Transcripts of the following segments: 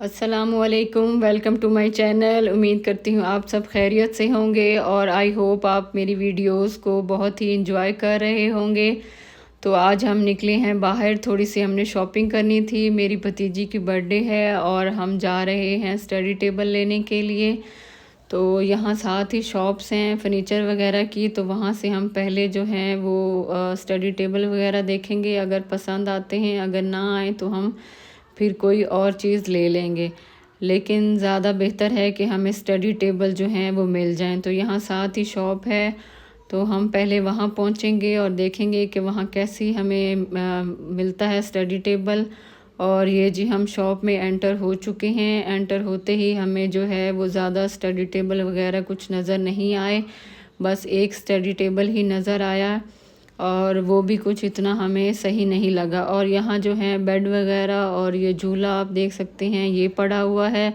अस्सलामुअलैकुम, welcome to my channel. उम्मीद करती हूँ आप सब खैरियत से होंगे और आई होप आप मेरी वीडियोस को बहुत ही एंजॉय कर रहे होंगे। तो आज हम निकले हैं बाहर, थोड़ी सी हमने शॉपिंग करनी थी। मेरी भतीजी की बर्थडे है और हम जा रहे हैं स्टडी टेबल लेने के लिए। तो यहाँ साथ ही शॉप्स हैं फर्नीचर वगैरह की, तो वहाँ से हम पहले जो हैं वो स्टडी टेबल वगैरह देखेंगे। अगर पसंद आते हैं, अगर ना आए तो हम फिर कोई और चीज़ ले लेंगे। लेकिन ज़्यादा बेहतर है कि हमें स्टडी टेबल जो हैं वो मिल जाएं। तो यहाँ साथ ही शॉप है, तो हम पहले वहाँ पहुँचेंगे और देखेंगे कि वहाँ कैसी हमें मिलता है स्टडी टेबल। और ये जी हम शॉप में एंटर हो चुके हैं। एंटर होते ही हमें जो है वो ज़्यादा स्टडी टेबल वगैरह कुछ नज़र नहीं आए, बस एक स्टडी टेबल ही नज़र आया और वो भी कुछ इतना हमें सही नहीं लगा। और यहाँ जो है बेड वगैरह और ये झूला आप देख सकते हैं ये पड़ा हुआ है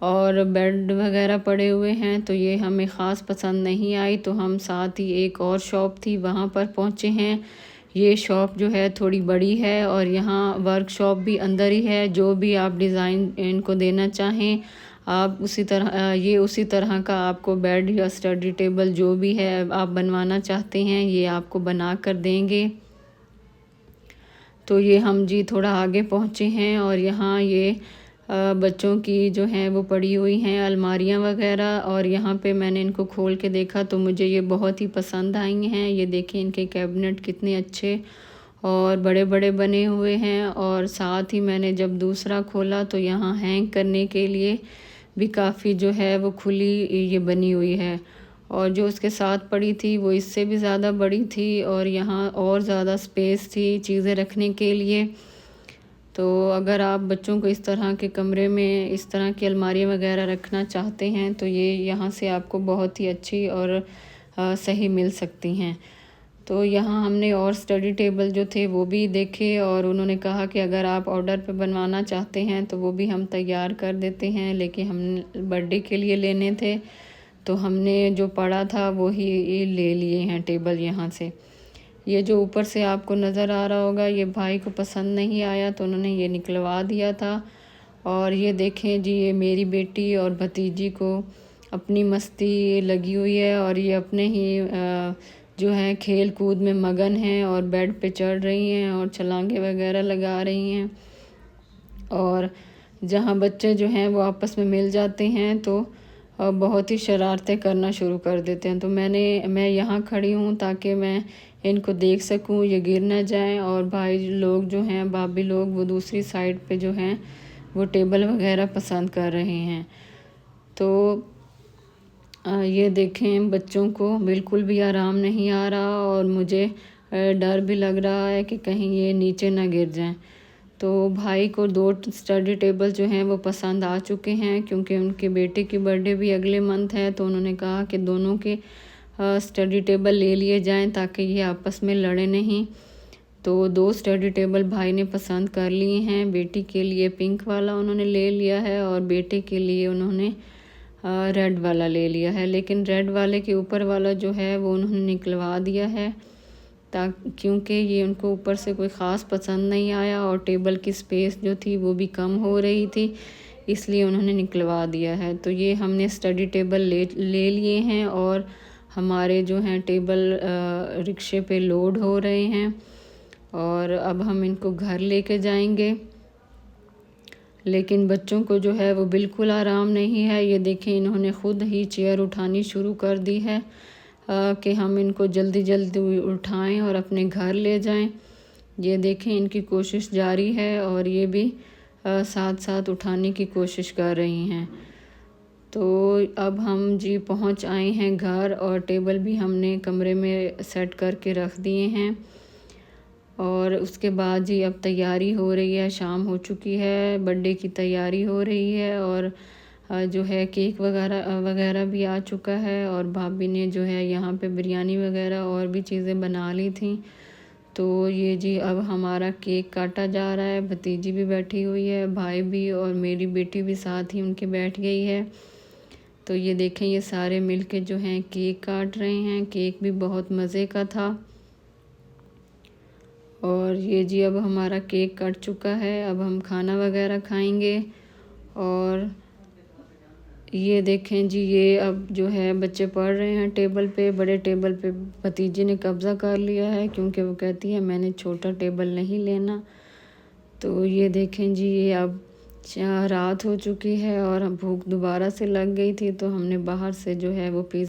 और बेड वगैरह पड़े हुए हैं, तो ये हमें ख़ास पसंद नहीं आई। तो हम साथ ही एक और शॉप थी वहाँ पर पहुँचे हैं। ये शॉप जो है थोड़ी बड़ी है और यहाँ वर्कशॉप भी अंदर ही है। जो भी आप डिज़ाइन इनको देना चाहें आप उसी तरह का आपको बेड या स्टडी टेबल जो भी है आप बनवाना चाहते हैं ये आपको बना कर देंगे। तो ये हम जी थोड़ा आगे पहुँचे हैं और यहाँ ये बच्चों की जो हैं वो पड़ी हुई हैं अलमारियाँ वगैरह। और यहाँ पे मैंने इनको खोल के देखा तो मुझे ये बहुत ही पसंद आई हैं। ये देखिए इनके कैबिनेट कितने अच्छे और बड़े बड़े बने हुए हैं। और साथ ही मैंने जब दूसरा खोला तो यहाँ हैंग करने के लिए भी काफ़ी जो है वो खुली ये बनी हुई है। और जो उसके साथ पड़ी थी वो इससे भी ज़्यादा बड़ी थी और यहाँ और ज़्यादा स्पेस थी चीज़ें रखने के लिए। तो अगर आप बच्चों को इस तरह के कमरे में इस तरह की अलमारियाँ वगैरह रखना चाहते हैं तो ये यहाँ से आपको बहुत ही अच्छी और सही मिल सकती हैं। तो यहाँ हमने और स्टडी टेबल जो थे वो भी देखे और उन्होंने कहा कि अगर आप ऑर्डर पे बनवाना चाहते हैं तो वो भी हम तैयार कर देते हैं, लेकिन हम बर्थडे के लिए लेने थे तो हमने जो पड़ा था वो ही ले लिए हैं टेबल यहाँ से। ये जो ऊपर से आपको नज़र आ रहा होगा ये भाई को पसंद नहीं आया तो उन्होंने ये निकलवा दिया था। और ये देखें जी ये मेरी बेटी और भतीजी को अपनी मस्ती लगी हुई है और ये अपने ही जो है खेल कूद में मगन हैं और बेड पे चढ़ रही हैं और छलांगे वगैरह लगा रही हैं। और जहाँ बच्चे जो हैं वो आपस में मिल जाते हैं तो बहुत ही शरारतें करना शुरू कर देते हैं। तो मैं यहाँ खड़ी हूँ ताकि मैं इनको देख सकूँ, ये गिर ना जाएं। और भाई लोग जो हैं भाभी लोग वो दूसरी साइड पे जो हैं वो टेबल वगैरह पसंद कर रहे हैं। तो ये देखें बच्चों को बिल्कुल भी आराम नहीं आ रहा और मुझे डर भी लग रहा है कि कहीं ये नीचे ना गिर जाएं। तो भाई को 2 स्टडी टेबल जो हैं वो पसंद आ चुके हैं क्योंकि उनके बेटे की बर्थडे भी अगले मंथ है। तो उन्होंने कहा कि दोनों के स्टडी टेबल ले लिए जाएं ताकि ये आपस में लड़े नहीं। तो 2 स्टडी टेबल भाई ने पसंद कर लिए हैं। बेटी के लिए पिंक वाला उन्होंने ले लिया है और बेटे के लिए उन्होंने रेड वाला ले लिया है। लेकिन रेड वाले के ऊपर वाला जो है वो उन्होंने निकलवा दिया है क्योंकि ये उनको ऊपर से कोई ख़ास पसंद नहीं आया और टेबल की स्पेस जो थी वो भी कम हो रही थी, इसलिए उन्होंने निकलवा दिया है। तो ये हमने स्टडी टेबल ले लिए हैं और हमारे जो हैं टेबल रिक्शे पे लोड हो रहे हैं और अब हम इनको घर लेके जाएंगे। लेकिन बच्चों को जो है वो बिल्कुल आराम नहीं है। ये देखें इन्होंने ख़ुद ही चेयर उठानी शुरू कर दी है कि हम इनको जल्दी जल्दी उठाएं और अपने घर ले जाएं। ये देखें इनकी कोशिश जारी है और ये भी साथ साथ उठाने की कोशिश कर रही हैं। तो अब हम जी पहुंच आए हैं घर और टेबल भी हमने कमरे में सेट करके रख दिए हैं। और उसके बाद जी अब तैयारी हो रही है, शाम हो चुकी है, बर्थडे की तैयारी हो रही है और जो है केक वगैरह भी आ चुका है। और भाभी ने जो है यहाँ पे बिरयानी वगैरह और भी चीज़ें बना ली थी। तो ये जी अब हमारा केक काटा जा रहा है। भतीजी भी बैठी हुई है, भाई भी और मेरी बेटी भी साथ ही उनके बैठ गई है। तो ये देखें ये सारे मिलके जो हैं केक काट रहे हैं। केक भी बहुत मज़े का था। और ये जी अब हमारा केक कट चुका है, अब हम खाना वगैरह खाएंगे और ये देखें जी, ये अब जो है बच्चे पढ़ रहे हैं टेबल पे। बड़े टेबल पे भतीजी ने कब्ज़ा कर लिया है क्योंकि वो कहती है मैंने छोटा टेबल नहीं लेना। तो ये देखें जी, ये अब रात हो चुकी है और भूख दोबारा से लग गई थी, तो हमने बाहर से जो है वो पिज़्ज़ा